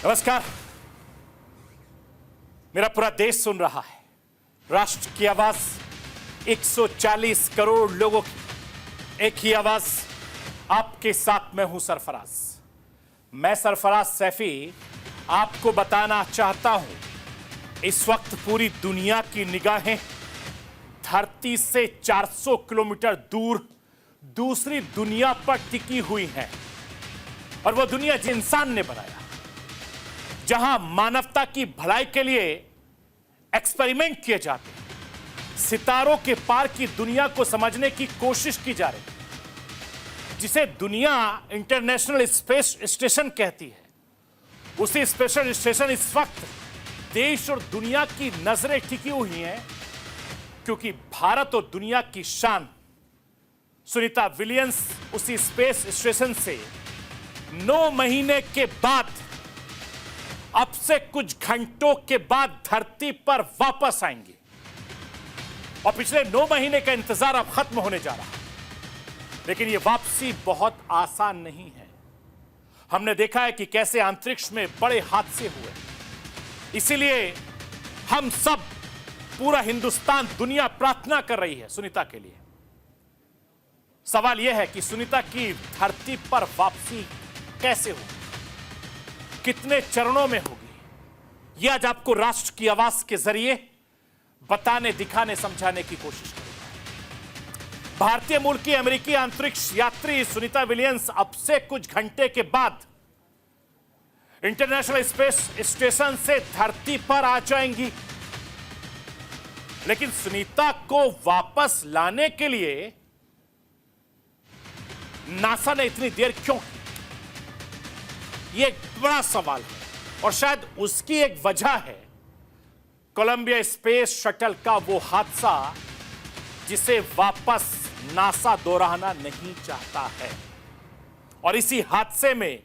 नमस्कार। मेरा पूरा देश सुन रहा है। राष्ट्र की आवाज 140 करोड़ लोगों की एक ही आवाज। आपके साथ मैं हूं सरफराज। मैं सरफराज सैफी आपको बताना चाहता हूं, इस वक्त पूरी दुनिया की निगाहें धरती से 400 किलोमीटर दूर दूसरी दुनिया पर टिकी हुई हैं। और वह दुनिया जिस इंसान ने बनाया, जहां मानवता की भलाई के लिए एक्सपेरिमेंट किए जाते हैं, सितारों के पार की दुनिया को समझने की कोशिश की जा रही है, जिसे दुनिया इंटरनेशनल स्पेस स्टेशन कहती है। उसी स्पेशल स्टेशन इस वक्त देश और दुनिया की नजरें टिकी हुई हैं, क्योंकि भारत और दुनिया की शान सुनीता विलियम्स उसी स्पेस स्टेशन से 9 महीने के बाद, अब से कुछ घंटों के बाद धरती पर वापस आएंगी। और पिछले 9 महीने का इंतजार अब खत्म होने जा रहा है। लेकिन यह वापसी बहुत आसान नहीं है। हमने देखा है कि कैसे अंतरिक्ष में बड़े हादसे हुए। इसीलिए हम सब, पूरा हिंदुस्तान, दुनिया प्रार्थना कर रही है सुनीता के लिए। सवाल यह है कि सुनीता की धरती पर वापसी कैसे होगी, कितने चरणों में होगी, यह आज आपको राष्ट्र की आवाज के जरिए बताने, दिखाने, समझाने की कोशिश करूंगा। भारतीय मूल की अमेरिकी अंतरिक्ष यात्री सुनीता विलियम्स अब से कुछ घंटे के बाद इंटरनेशनल स्पेस स्टेशन से धरती पर आ जाएंगी। लेकिन सुनीता को वापस लाने के लिए नासा ने इतनी देर क्यों की? यह एक बड़ा सवाल है और शायद उसकी एक वजह है कोलंबिया स्पेस शटल का वो हादसा, जिसे वापस नासा दोहराना नहीं चाहता है। और इसी हादसे में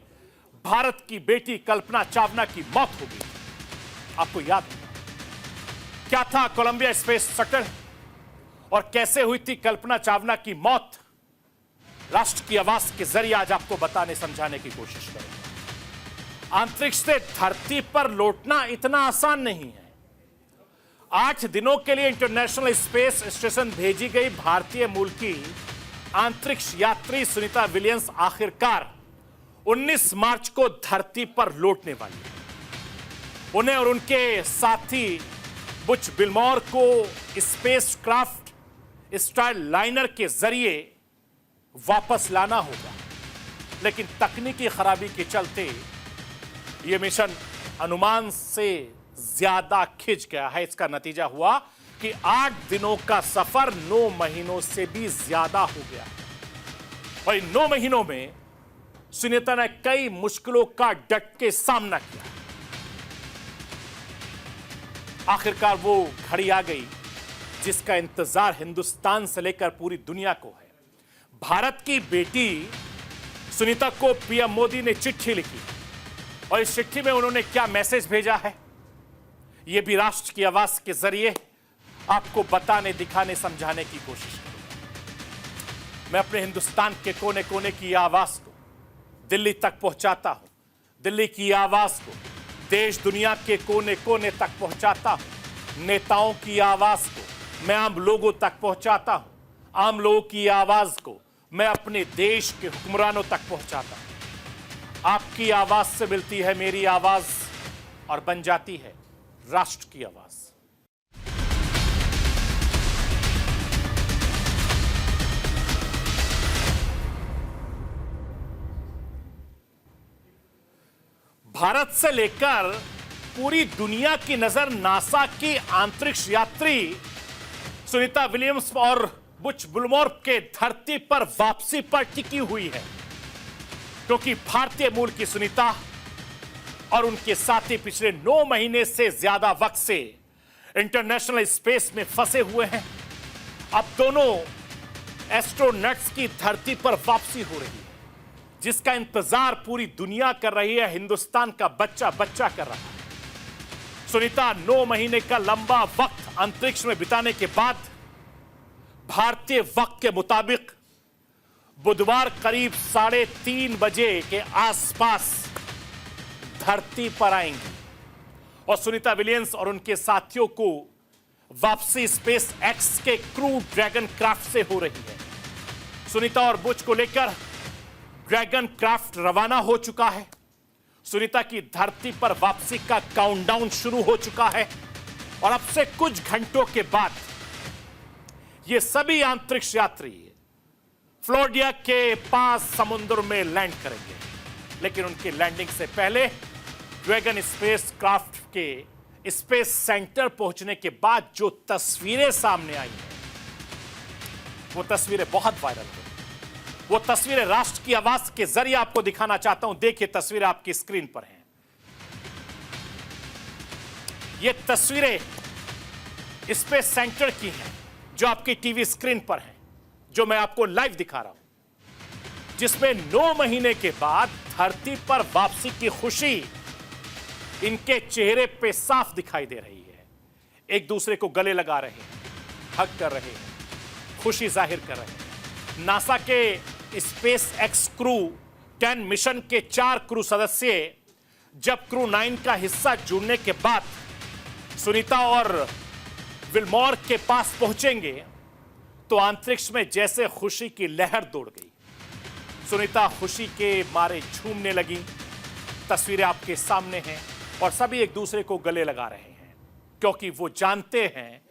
भारत की बेटी कल्पना चावला की मौत हो गई। आपको याद होगा क्या था कोलंबिया स्पेस शटल और कैसे हुई थी कल्पना चावला की मौत? राष्ट्र की आवाज के जरिए आज आपको बताने, समझाने की कोशिश करेंगे। अंतरिक्ष से धरती पर लौटना इतना आसान नहीं है। 8 दिनों के लिए इंटरनेशनल स्पेस स्टेशन भेजी गई भारतीय मूल की अंतरिक्ष यात्री सुनीता विलियम्स आखिरकार 19 मार्च को धरती पर लौटने वाली है। उन्हें और उनके साथी बुच विल्मोर को स्पेस क्राफ्ट स्टारलाइनर के जरिए वापस लाना होगा। लेकिन तकनीकी खराबी के चलते यह मिशन अनुमान से ज्यादा खिंच गया है। इसका नतीजा हुआ कि 8 दिनों का सफर 9 महीनों से भी ज्यादा हो गया। और इन 9 महीनों में सुनीता ने कई मुश्किलों का डट के सामना किया। आखिरकार वो घड़ी आ गई जिसका इंतजार हिंदुस्तान से लेकर पूरी दुनिया को है। भारत की बेटी सुनीता को पीएम मोदी ने चिट्ठी लिखी और इस चिट्ठी में उन्होंने क्या मैसेज भेजा है, यह भी राष्ट्र की आवाज के जरिए आपको बताने, दिखाने, समझाने की कोशिश करूंगा। मैं अपने हिंदुस्तान के कोने कोने की आवाज को दिल्ली तक पहुंचाता हूं। दिल्ली की आवाज को देश दुनिया के कोने कोने तक पहुंचाता हूं। नेताओं की आवाज को मैं आम लोगों तक पहुंचाता हूं। आम लोगों की आवाज को मैं अपने देश के हुक्मरानों तक पहुंचाता हूं। आपकी आवाज से मिलती है मेरी आवाज और बन जाती है राष्ट्र की आवाज। भारत से लेकर पूरी दुनिया की नजर नासा की अंतरिक्ष यात्री सुनीता विलियम्स और बुच विल्मोर के धरती पर वापसी पर टिकी हुई है, क्योंकि भारतीय मूल की सुनीता और उनके साथी पिछले 9 महीने से ज्यादा वक्त से इंटरनेशनल स्पेस में फंसे हुए हैं। अब दोनों एस्ट्रोनॉट्स की धरती पर वापसी हो रही है, जिसका इंतजार पूरी दुनिया कर रही है। हिंदुस्तान का बच्चा बच्चा कर रहा है। सुनीता 9 महीने का लंबा वक्त अंतरिक्ष में बिताने के बाद भारतीय वक्त के मुताबिक बुधवार करीब 3:30 बजे के आसपास धरती पर आएंगी और सुनीता विलियम्स और उनके साथियों को वापसी स्पेस एक्स के क्रू ड्रैगन क्राफ्ट से हो रही है। सुनीता और बुच को लेकर ड्रैगन क्राफ्ट रवाना हो चुका है। सुनीता की धरती पर वापसी का काउंटडाउन शुरू हो चुका है और अब से कुछ घंटों के बाद ये सभी अंतरिक्ष यात्री फ्लोरिडा के पास समुद्र में लैंड करेंगे। लेकिन उनकी लैंडिंग से पहले ड्रैगन स्पेस क्राफ्ट के स्पेस सेंटर पहुंचने के बाद जो तस्वीरें सामने आई हैं, वो तस्वीरें बहुत वायरल हुई। वो तस्वीरें राष्ट्र की आवाज के जरिए आपको दिखाना चाहता हूं। देखिए, तस्वीरें आपकी स्क्रीन पर हैं। ये तस्वीरें स्पेस सेंटर की हैं जो आपकी टीवी स्क्रीन पर हैं, जो मैं आपको लाइव दिखा रहा हूं, जिसमें 9 महीने के बाद धरती पर वापसी की खुशी इनके चेहरे पे साफ दिखाई दे रही है। एक दूसरे को गले लगा रहे हैं, हग कर रहे हैं, खुशी जाहिर कर रहे हैं। नासा के स्पेस एक्स क्रू 10 मिशन के 4 क्रू सदस्य जब क्रू 9 का हिस्सा जुड़ने के बाद सुनीता और विलमोर के पास पहुंचेंगे तो अंतरिक्ष में जैसे खुशी की लहर दौड़ गई। सुनीता खुशी के मारे झूमने लगी। तस्वीरें आपके सामने हैं और सभी एक दूसरे को गले लगा रहे हैं, क्योंकि वो जानते हैं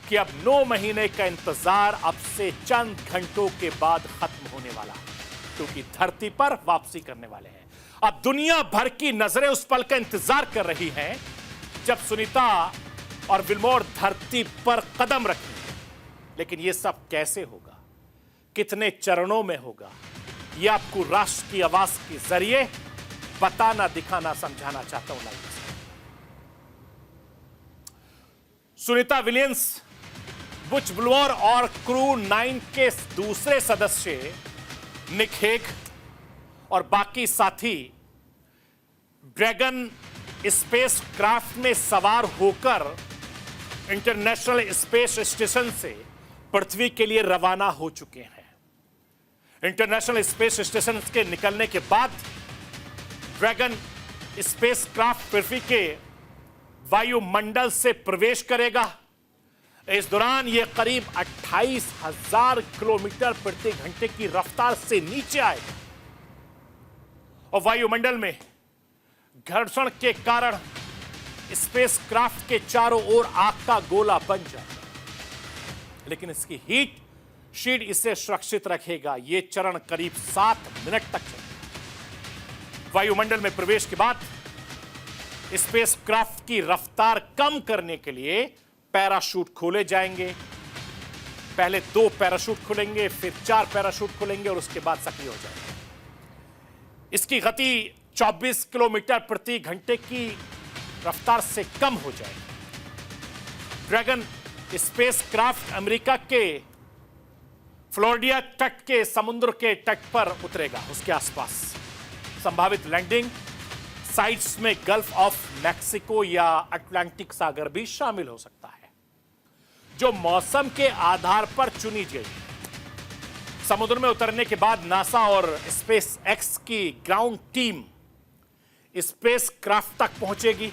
कि अब 9 महीने का इंतजार अब से चंद घंटों के बाद खत्म होने वाला है, क्योंकि धरती पर वापसी करने वाले हैं। अब दुनिया भर की नजरें उस पल का इंतजार कर रही हैं जब सुनीता और विलमोर धरती पर कदम रखेंगे। लेकिन यह सब कैसे होगा, कितने चरणों में होगा, यह आपको राष्ट्र की आवाज के जरिए बताना, दिखाना, समझाना चाहता हूं live. Sunita Williams, Butch Wilmore और क्रू 9 के दूसरे सदस्य निक हेग और बाकी साथी ड्रैगन स्पेस क्राफ्ट में सवार होकर इंटरनेशनल स्पेस स्टेशन से पृथ्वी के लिए रवाना हो चुके हैं। इंटरनेशनल स्पेस स्टेशन के निकलने के बाद ड्रैगन स्पेस क्राफ्ट पृथ्वी के वायुमंडल से प्रवेश करेगा। इस दौरान यह करीब 28,000 किलोमीटर प्रति घंटे की रफ्तार से नीचे आएगा और वायुमंडल में घर्षण के कारण स्पेस क्राफ्ट के चारों ओर आग का गोला बन जाएगा। लेकिन इसकी हीट शील्ड इसे सुरक्षित रखेगा। यह चरण करीब 7 मिनट तक चलेगा। वायुमंडल में प्रवेश के बाद स्पेस क्राफ्ट की रफ्तार कम करने के लिए पैराशूट खोले जाएंगे। पहले 2 पैराशूट खुलेंगे, फिर 4 पैराशूट खुलेंगे और उसके बाद सक्रिय हो जाएंगे। इसकी गति 24 किलोमीटर प्रति घंटे की रफ्तार से कम हो जाएगी। ड्रैगन स्पेस क्राफ्ट अमेरिका के फ्लोरिडा तट के समुद्र के तट पर उतरेगा। उसके आसपास संभावित लैंडिंग साइट्स में गल्फ ऑफ मैक्सिको या अटलांटिक सागर भी शामिल हो सकता है, जो मौसम के आधार पर चुनी गई। समुद्र में उतरने के बाद नासा और स्पेस एक्स की ग्राउंड टीम स्पेस क्राफ्ट तक पहुंचेगी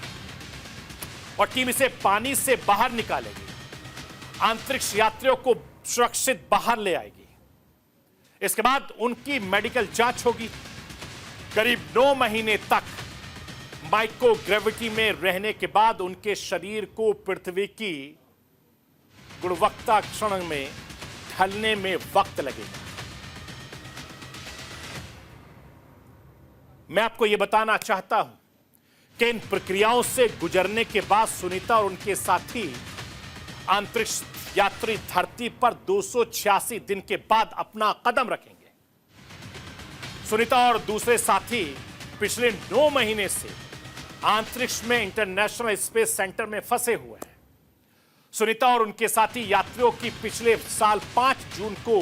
और टीम इसे पानी से बाहर निकालेगी, अंतरिक्ष यात्रियों को सुरक्षित बाहर ले आएगी। इसके बाद उनकी मेडिकल जांच होगी। करीब 9 महीने तक माइक्रोग्रेविटी में रहने के बाद उनके शरीर को पृथ्वी की गुणवत्ता क्षण में ढलने में वक्त लगेगा। मैं आपको यह बताना चाहता हूं कि इन प्रक्रियाओं से गुजरने के बाद सुनीता और उनके साथी अंतरिक्ष यात्री धरती पर 286 दिन के बाद अपना कदम रखेंगे। सुनीता और दूसरे साथी पिछले 9 महीने से अंतरिक्ष में इंटरनेशनल स्पेस सेंटर में फंसे हुए हैं। सुनीता और उनके साथी यात्रियों की पिछले साल 5 जून को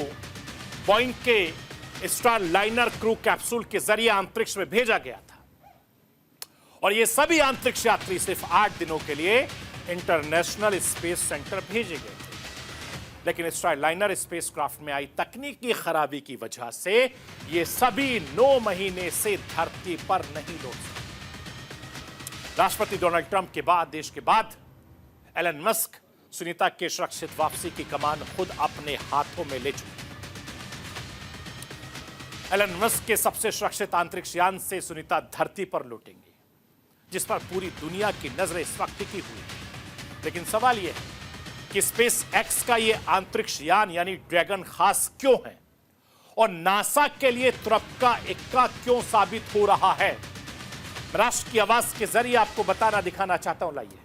बोइंग के स्टारलाइनर क्रू कैप्सूल के जरिए अंतरिक्ष में भेजा गया था और ये सभी अंतरिक्ष यात्री सिर्फ 8 दिनों के लिए इंटरनेशनल स्पेस सेंटर भेजे गए थे। लेकिन स्टारलाइनर स्पेसक्राफ्ट में आई तकनीकी खराबी की वजह से ये सभी 9 महीने से धरती पर नहीं लौट सके। राष्ट्रपति डोनाल्ड ट्रंप के बाद, देश के बाद, एलन मस्क सुनीता के सुरक्षित वापसी की कमान खुद अपने हाथों में ले चुके। एलन मस्क के सबसे सुरक्षित अंतरिक्ष यान से सुनीता धरती पर लौटेंगी, जिस पर पूरी दुनिया की नजरें इस वक्त टिकी हुई है। लेकिन सवाल यह है कि स्पेस एक्स का यह अंतरिक्ष यान यानी ड्रैगन खास क्यों है और नासा के लिए तुरप का इक्का क्यों साबित हो रहा है? राष्ट्र की आवाज के जरिए आपको बताना दिखाना चाहता हूं। लाइए,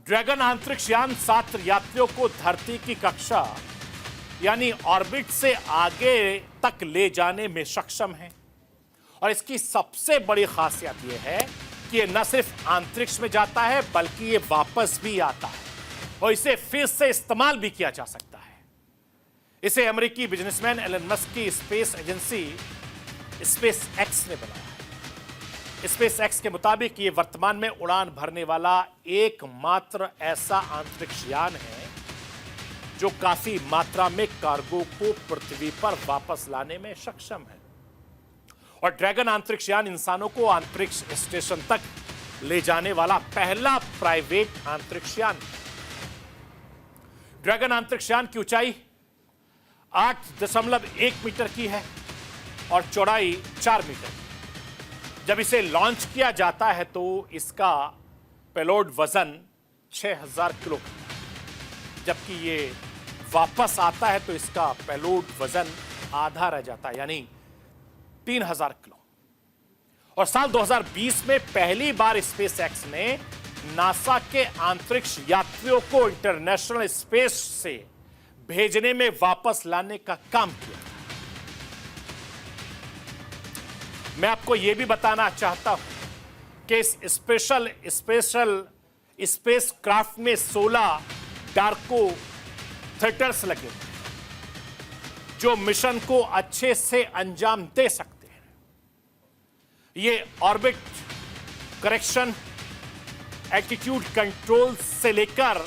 ड्रैगन अंतरिक्ष यान 7 यात्रियों को धरती की कक्षा यानी ऑर्बिट से आगे तक ले जाने में सक्षम है और इसकी सबसे बड़ी खासियत यह है कि यह न सिर्फ अंतरिक्ष में जाता है बल्कि यह वापस भी आता है और इसे फिर से इस्तेमाल भी किया जा सकता है। इसे अमेरिकी बिजनेसमैन एलन मस्क की स्पेस एजेंसी स्पेस एक्स ने बनाया है। स्पेस एक्स के मुताबिक यह वर्तमान में उड़ान भरने वाला एकमात्र ऐसा अंतरिक्ष यान है जो काफी मात्रा में कार्गो को पृथ्वी पर वापस लाने में सक्षम है और ड्रैगन अंतरिक्ष यान इंसानों को अंतरिक्ष स्टेशन तक ले जाने वाला पहला प्राइवेट अंतरिक्ष यान। ड्रैगन अंतरिक्ष यान की ऊंचाई 8.1 मीटर की है और चौड़ाई 4 मीटर। जब इसे लॉन्च किया जाता है तो इसका पेलोड वजन 6000 किलो का, जबकि ये वापस आता है तो इसका पेलोड वजन आधा रह जाता है यानी 3000 किलो। और साल 2020 में पहली बार स्पेस एक्स ने नासा के अंतरिक्ष यात्रियों को इंटरनेशनल स्पेस से भेजने में वापस लाने का काम किया। मैं आपको यह भी बताना चाहता हूं कि इस स्पेशल स्पेस क्राफ्ट में 16 डार्को थ्रेटर्स लगे हुए हैं जो मिशन को अच्छे से अंजाम दे सकते हैं। ये ऑर्बिट करेक्शन, एल्टीट्यूड कंट्रोल से लेकर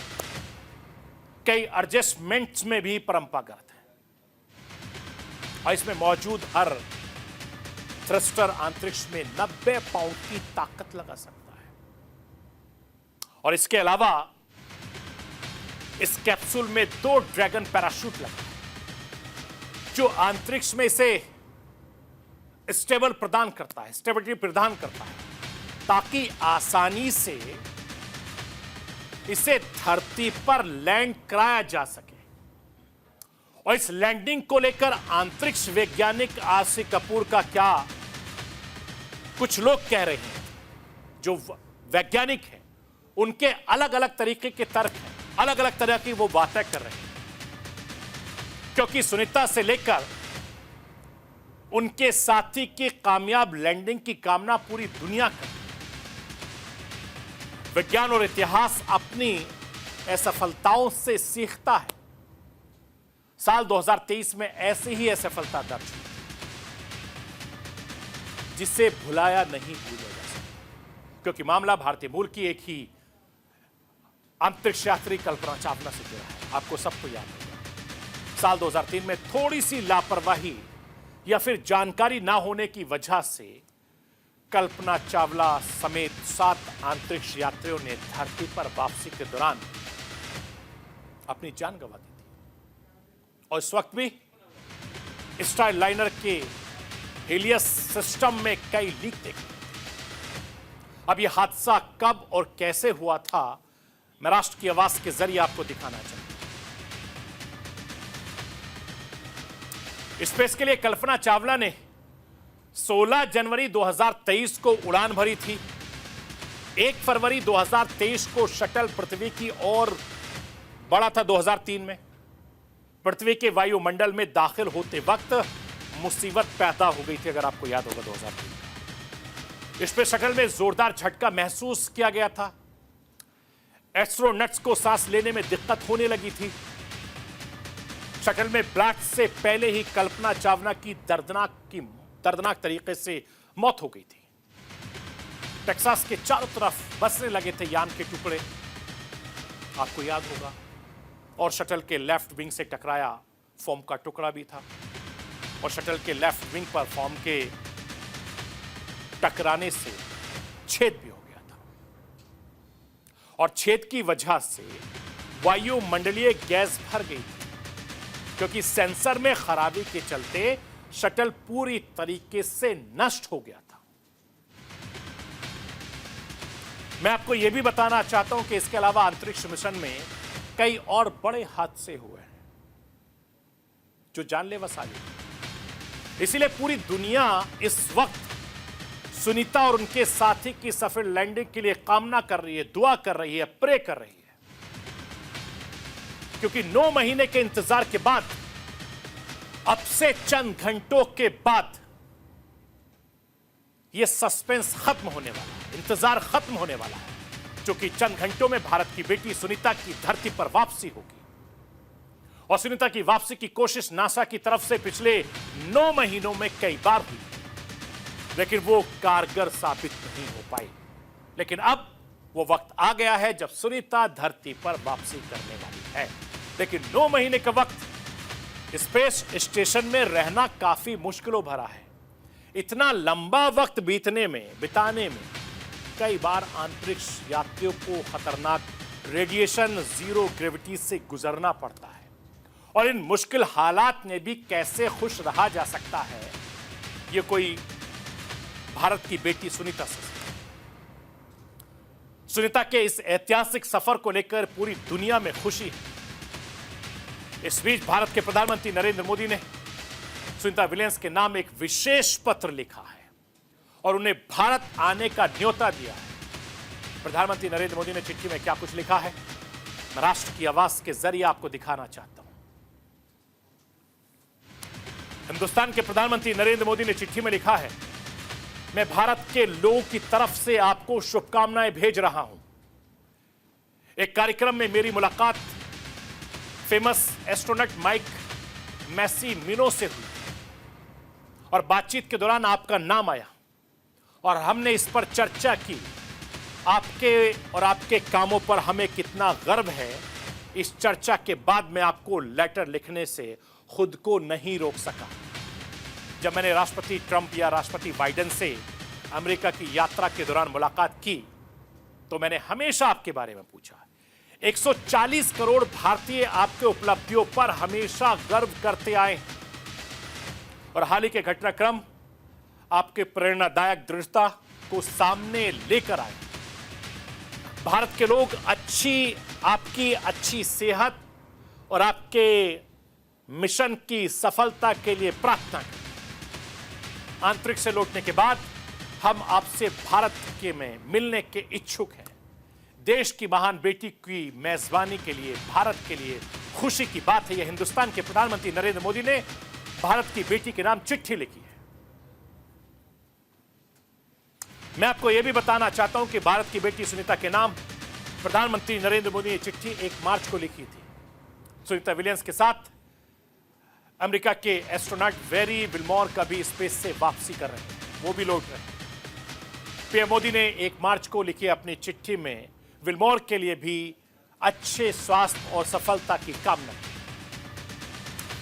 कई एडजस्टमेंट्स में भी परंपरागत है और इसमें मौजूद हर थ्रस्टर अंतरिक्ष में 90 पाउंड की ताकत लगा सकता है। और इसके अलावा इस कैप्सूल में 2 ड्रैगन पैराशूट लगा है जो अंतरिक्ष में इसे स्टेबिलिटी प्रदान करता है ताकि आसानी से इसे धरती पर लैंड कराया जा सके। और इस लैंडिंग को लेकर अंतरिक्ष वैज्ञानिक आरसी कपूर का क्या कुछ लोग कह रहे हैं, जो वैज्ञानिक हैं उनके अलग अलग तरीके के तर्क हैं, अलग अलग तरह की वो बातें कर रहे हैं, क्योंकि सुनीता से लेकर उनके साथी की कामयाब लैंडिंग की कामना पूरी दुनिया कर। विज्ञान और इतिहास अपनी असफलताओं से सीखता है। साल 2023 में ऐसी ही असफलता दर्ज हुई जिसे भुलाया नहीं भूला जा सकता, क्योंकि मामला भारतीय मूल की एक ही अंतरिक्ष यात्री कल्पना चावला से जुड़ा है। आपको सबको याद होगा साल 2003 में थोड़ी सी लापरवाही या फिर जानकारी ना होने की वजह से कल्पना चावला समेत 7 अंतरिक्ष यात्रियों ने धरती पर वापसी के दौरान अपनी जान गंवा दी थी और इस वक्त भी स्टारलाइनर के हेलियस सिस्टम में कई लीक देखे। अब यह हादसा कब और कैसे हुआ था, मैं राष्ट्र की आवाज के जरिए आपको दिखाना चाहता हूं। स्पेस के लिए कल्पना चावला ने 16 जनवरी 2023 को उड़ान भरी थी। 1 फरवरी 2023 को शटल पृथ्वी की ओर बढ़ा था। 2003 में पृथ्वी के वायुमंडल में दाखिल होते वक्त मुसीबत पैदा हो गई थी, अगर आपको याद होगा 2003। स्पेस शटल में जोरदार झटका महसूस किया गया था। एस्ट्रोनट्स को सांस लेने में दिक्कत होने लगी थी। शटल में ब्लास्ट से पहले ही कल्पना चावला की दर्दनाक तरीके से मौत हो गई थी। टेक्सास के चारों तरफ बसने लगे थे यान के टुकड़े, आपको याद होगा, और शटल के लेफ्ट विंग से टकराया फोम का टुकड़ा भी था और शटल के लेफ्ट विंग पर फोम के टकराने से छेद भी हो गया था और छेद की वजह से वायुमंडलीय गैस भर गई थी, क्योंकि सेंसर में खराबी के चलते शटल पूरी तरीके से नष्ट हो गया था। मैं आपको यह भी बताना चाहता हूं कि इसके अलावा अंतरिक्ष मिशन में कई और बड़े हादसे हुए हैं जो जानलेवा साबित हुए। इसीलिए पूरी दुनिया इस वक्त सुनीता और उनके साथी की सफल लैंडिंग के लिए कामना कर रही है, दुआ कर रही है, प्रे कर रही है, क्योंकि 9 महीने के इंतजार के बाद अब से चंद घंटों के बाद यह सस्पेंस खत्म होने वाला है, इंतजार खत्म होने वाला है, क्योंकि चंद घंटों में भारत की बेटी सुनीता की धरती पर वापसी होगी। और सुनीता की वापसी की कोशिश नासा की तरफ से पिछले 9 महीनों में कई बार हुई, लेकिन वो कारगर साबित नहीं हो पाई। लेकिन अब वो वक्त आ गया है जब सुनीता धरती पर वापसी करने वाली है। लेकिन 9 महीने का वक्त स्पेस स्टेशन में रहना काफी मुश्किलों भरा है। इतना लंबा वक्त बिताने में कई बार अंतरिक्ष यात्रियों को खतरनाक रेडिएशन, जीरो ग्रेविटी से गुजरना पड़ता है। और इन मुश्किल हालात में भी कैसे खुश रहा जा सकता है, ये कोई भारत की बेटी सुनीता से। सुनीता के इस ऐतिहासिक सफर को लेकर पूरी दुनिया में खुशी है। इस बीच भारत के प्रधानमंत्री नरेंद्र मोदी ने सुनीता विलियम्स के नाम एक विशेष पत्र लिखा है और उन्हें भारत आने का न्योता दिया है। प्रधानमंत्री नरेंद्र मोदी ने चिट्ठी में क्या कुछ लिखा है, मैं राष्ट्र की आवाज के जरिए आपको दिखाना चाहता हूं। हिंदुस्तान के प्रधानमंत्री नरेंद्र मोदी ने चिट्ठी में लिखा है, मैं भारत के लोगों की तरफ से आपको शुभकामनाएं भेज रहा हूं। एक कार्यक्रम में मेरी मुलाकात फेमस एस्ट्रोनॉट माइक मैसीमिनो से हुई और बातचीत के दौरान आपका नाम आया और हमने इस पर चर्चा की। आपके कामों पर हमें कितना गर्व है। इस चर्चा के बाद मैं आपको लेटर लिखने से खुद को नहीं रोक सका। जब मैंने राष्ट्रपति ट्रंप या राष्ट्रपति बाइडेन से अमेरिका की यात्रा के दौरान मुलाकात की तो मैंने हमेशा आपके बारे में पूछा। 140 करोड़ भारतीय आपके उपलब्धियों पर हमेशा गर्व करते आए हैं और हाल ही के घटनाक्रम आपके प्रेरणादायक दृढ़ता को सामने लेकर आए। भारत के लोग आपकी अच्छी सेहत और आपके मिशन की सफलता के लिए प्रार्थना करें। अंतरिक्ष से लौटने के बाद हम आपसे भारत के में मिलने के इच्छुक हैं। देश की महान बेटी की मेजबानी के लिए भारत के लिए खुशी की बात है। यह हिंदुस्तान के प्रधानमंत्री नरेंद्र मोदी ने भारत की बेटी के नाम चिट्ठी लिखी है। मैं आपको यह भी बताना चाहता हूं कि भारत की बेटी सुनीता के नाम प्रधानमंत्री नरेंद्र मोदी ने चिट्ठी 1 मार्च को लिखी थी। सुनीता विलियम्स के साथ अमेरिका के एस्ट्रोनॉट वेरी विल्मोर का भी स्पेस से वापसी कर रहे हैं, वो भी लौट रहे हैं। पीएम मोदी ने 1 मार्च को लिखी अपनी चिट्ठी में विल्मोर के लिए भी अच्छे स्वास्थ्य और सफलता की कामना की।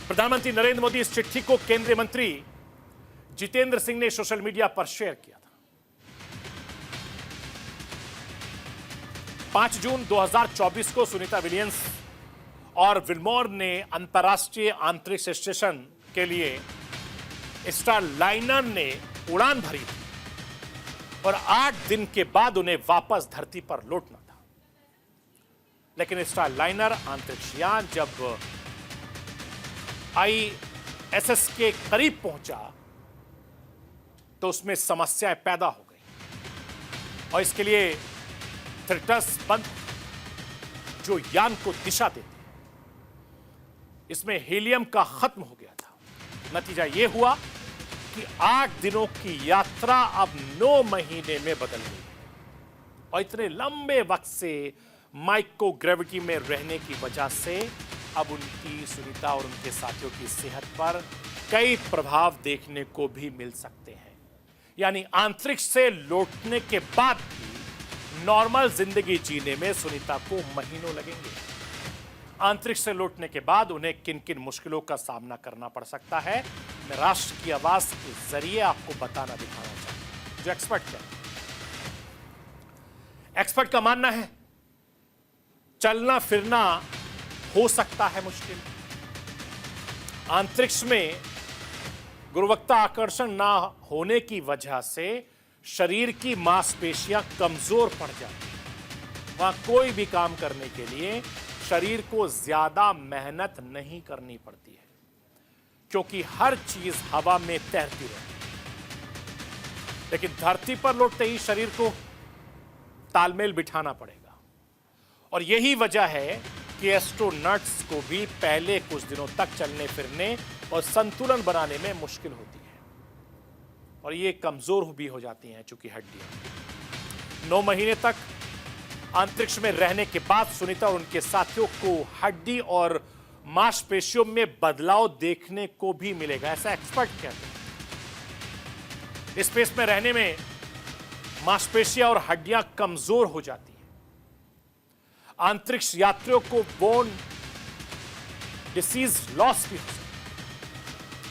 प्रधानमंत्री नरेंद्र मोदी इस चिट्ठी को केंद्रीय मंत्री जितेंद्र सिंह ने सोशल मीडिया पर शेयर किया था। 5 जून 2024 को सुनीता विलियम्स और विल्मोर ने अंतर्राष्ट्रीय अंतरिक्ष स्टेशन के लिए स्टारलाइनर ने उड़ान भरी थी और 8 दिन के बाद उन्हें वापस धरती पर लौटना था। लेकिन स्टारलाइनर अंतरिक्षयान जब ISS के करीब पहुंचा तो उसमें समस्याएं पैदा हो गई और इसके लिए थ्रस्टर्स बंद जो यान को दिशा देते, इसमें हीलियम का खत्म हो गया था। नतीजा यह हुआ कि 8 दिनों की यात्रा अब 9 महीने में बदल गई और इतने लंबे वक्त से माइक्रो ग्रेविटी में रहने की वजह से अब उनकी सुनीता और उनके साथियों की सेहत पर कई प्रभाव देखने को भी मिल सकते हैं। यानी अंतरिक्ष से लौटने के बाद भी नॉर्मल जिंदगी जीने में सुनीता को महीनों लगेंगे। अंतरिक्ष से लौटने के बाद उन्हें किन किन मुश्किलों का सामना करना पड़ सकता है, मैं राष्ट्र की आवाज के जरिए आपको दिखाना चाहता हूं। जो एक्सपर्ट कहते हैं। एक्सपर्ट का मानना है चलना फिरना हो सकता है मुश्किल, अंतरिक्ष में गुरुत्वाकर्षण आकर्षण ना होने की वजह से शरीर की मांसपेशियां कमजोर पड़ जाती हैं। वहां कोई भी काम करने के लिए शरीर को ज्यादा मेहनत नहीं करनी पड़ती है, क्योंकि हर चीज हवा में तैरती रहती है। लेकिन धरती पर लौटते ही शरीर को तालमेल बिठाना पड़ेगा, और यही वजह है कि एस्ट्रोनॉट्स को भी पहले कुछ दिनों तक चलने फिरने और संतुलन बनाने में मुश्किल होती है, और ये कमजोर भी हो जाती हैं चूंकि हड्डियां। 9 महीने तक अंतरिक्ष में रहने के बाद सुनीता और उनके साथियों को हड्डी और मांसपेशियों में बदलाव देखने को भी मिलेगा, ऐसा एक्सपर्ट कहते हैं। स्पेस में रहने में मांसपेशियां और हड्डियां कमजोर हो जाती हैं। अंतरिक्ष यात्रियों को बोन डिसीज लॉस भी हो सकता है,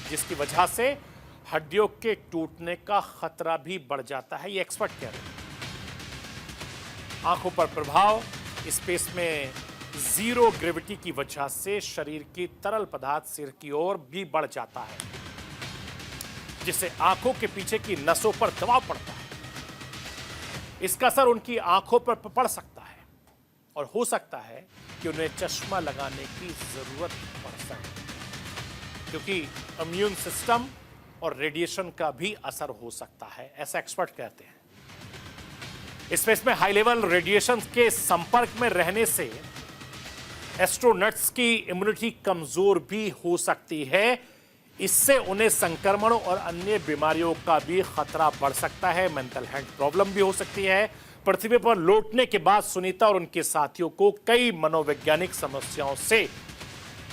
जिसकी वजह से हड्डियों के टूटने का खतरा भी बढ़ जाता है, ये एक्सपर्ट कह रहे हैं। आंखों पर प्रभाव, स्पेस में जीरो ग्रेविटी की वजह से शरीर की तरल पदार्थ सिर की ओर भी बढ़ जाता है, जिससे आंखों के पीछे की नसों पर दबाव पड़ता है। इसका असर उनकी आंखों पर पड़ सकता है, और हो सकता है कि उन्हें चश्मा लगाने की जरूरत पड़ सके, क्योंकि इम्यून सिस्टम और रेडिएशन का भी असर हो सकता है, ऐसा एक्सपर्ट कहते हैं। स्पेस में हाई लेवल रेडिएशन के संपर्क में रहने से एस्ट्रोनॉट्स की इम्यूनिटी कमजोर भी हो सकती है। इससे उन्हें संक्रमण और अन्य बीमारियों का भी खतरा बढ़ सकता है, मेंटल हेल्थ प्रॉब्लम भी हो सकती है। पृथ्वी पर लौटने के बाद सुनीता और उनके साथियों को कई मनोवैज्ञानिक समस्याओं से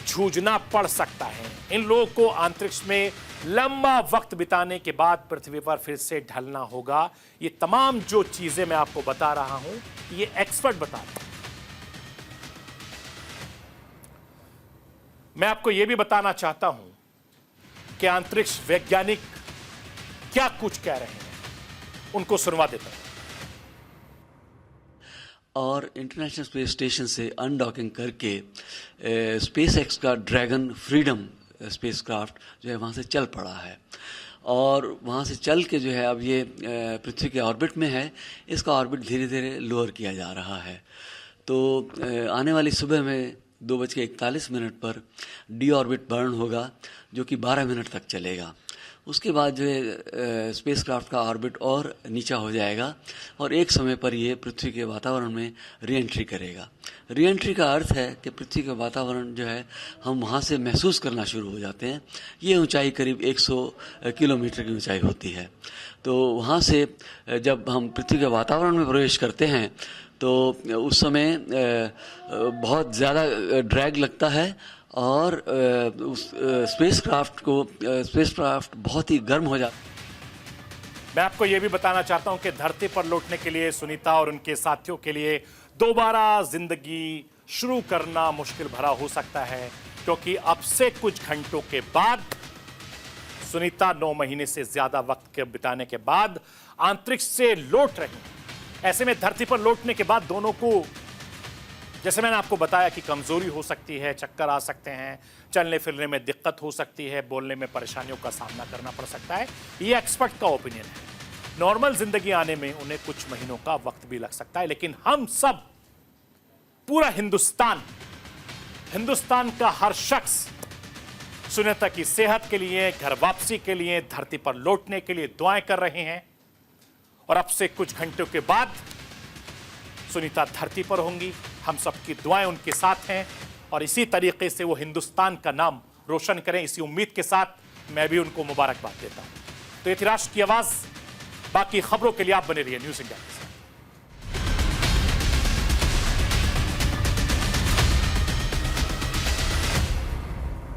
जूझना पड़ सकता है। इन लोगों को अंतरिक्ष में लंबा वक्त बिताने के बाद पृथ्वी पर फिर से ढलना होगा। ये तमाम जो चीजें मैं आपको बता रहा हूं, ये एक्सपर्ट बता रहे हैं। मैं आपको यह भी बताना चाहता हूं कि अंतरिक्ष वैज्ञानिक क्या कुछ कह रहे हैं, उनको सुनवा देता हूं। और इंटरनेशनल स्पेस स्टेशन से अनडॉकिंग करके स्पेस एक्स का ड्रैगन फ्रीडम स्पेसक्राफ्ट जो है वहाँ से चल पड़ा है, और वहाँ से चल के जो है अब ये पृथ्वी के ऑर्बिट में है। इसका ऑर्बिट धीरे धीरे लोअर किया जा रहा है। तो आने वाली सुबह में 2:41 पर डी ऑर्बिट बर्न होगा, जो कि 12 मिनट तक चलेगा। उसके बाद जो है स्पेसक्राफ्ट का ऑर्बिट और नीचा हो जाएगा, और एक समय पर ये पृथ्वी के वातावरण में रीएंट्री करेगा। रीएंट्री का अर्थ है कि पृथ्वी का वातावरण जो है हम वहाँ से महसूस करना शुरू हो जाते हैं। ये ऊंचाई करीब 100 किलोमीटर की ऊंचाई होती है। तो वहाँ से जब हम पृथ्वी के वातावरण में प्रवेश करते हैं तो उस समय बहुत ज़्यादा ड्रैग लगता है, और स्पेसक्राफ्ट बहुत ही गर्म हो जाता है। मैं आपको यह भी बताना चाहता हूं कि धरती पर लौटने के लिए सुनीता और उनके साथियों के लिए दोबारा जिंदगी शुरू करना मुश्किल भरा हो सकता है, क्योंकि अब से कुछ घंटों के बाद सुनीता 9 महीने से ज्यादा वक्त के बिताने के बाद अंतरिक्ष से लौट रही हैं। ऐसे में धरती पर लौटने के बाद दोनों को, जैसे मैंने आपको बताया, कि कमजोरी हो सकती है, चक्कर आ सकते हैं, चलने फिरने में दिक्कत हो सकती है, बोलने में परेशानियों का सामना करना पड़ सकता है। ये एक्सपर्ट का ओपिनियन है। नॉर्मल जिंदगी आने में उन्हें कुछ महीनों का वक्त भी लग सकता है, लेकिन हम सब, पूरा हिंदुस्तान का हर शख्स सुनीता की सेहत के लिए, घर वापसी के लिए, धरती पर लौटने के लिए दुआएं कर रहे हैं। और अब से कुछ घंटों के बाद सुनीता धरती पर होंगी। हम सबकी दुआएं उनके साथ हैं, और इसी तरीके से वो हिंदुस्तान का नाम रोशन करें, इसी उम्मीद के साथ मैं भी उनको मुबारकबाद देता हूं। तो ये थी राष्ट्र की आवाज। बाकी खबरों के लिए आप बने रहिए न्यूज़ इंडिया के साथ।